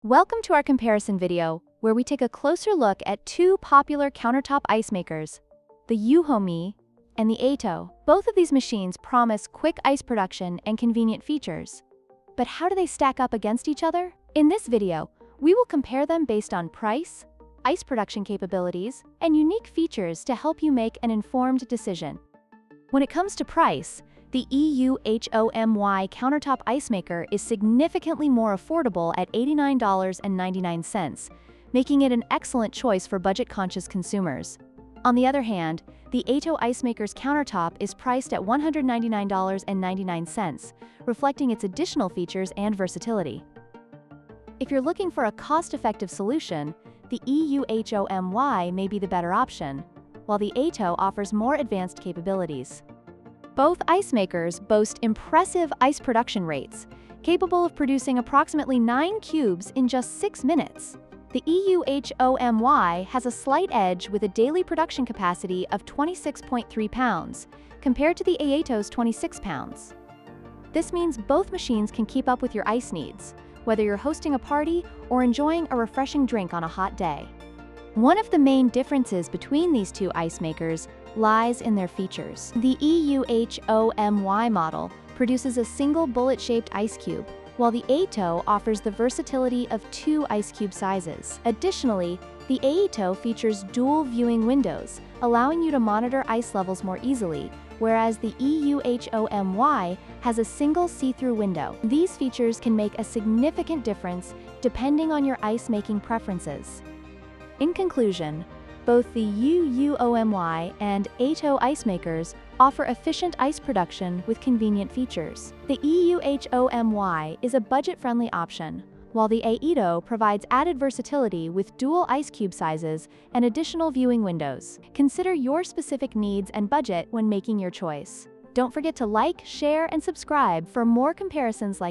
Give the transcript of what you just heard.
Welcome to our comparison video, where we take a closer look at two popular countertop ice makers, the EUHOMY and the Aeitto. Both of these machines promise quick ice production and convenient features. But how do they stack up against each other? In this video, we will compare them based on price, ice production capabilities, and unique features to help you make an informed decision. When it comes to price, the EUHOMY countertop ice maker is significantly more affordable at $89.99, making it an excellent choice for budget-conscious consumers. On the other hand, the Aeitto ice maker's countertop is priced at $199.99, reflecting its additional features and versatility. If you're looking for a cost-effective solution, the EUHOMY may be the better option, while the Aeitto offers more advanced capabilities. Both ice makers boast impressive ice production rates, capable of producing approximately 9 cubes in just 6 minutes. The EUHOMY has a slight edge with a daily production capacity of 26.3 pounds, compared to the Aeitto's 26 pounds. This means both machines can keep up with your ice needs, whether you're hosting a party or enjoying a refreshing drink on a hot day. One of the main differences between these two ice makers lies in their features. The EUHOMY model produces a single bullet-shaped ice cube, while the Aeitto offers the versatility of 2 ice cube sizes. Additionally, the Aeitto features dual viewing windows, allowing you to monitor ice levels more easily, whereas the EUHOMY has a single see-through window. These features can make a significant difference depending on your ice-making preferences. In conclusion, both the EUHOMY and Aeitto ice makers offer efficient ice production with convenient features. The EUHOMY is a budget-friendly option, while the Aeitto provides added versatility with dual ice cube sizes and additional viewing windows. Consider your specific needs and budget when making your choice. Don't forget to like, share, and subscribe for more comparisons like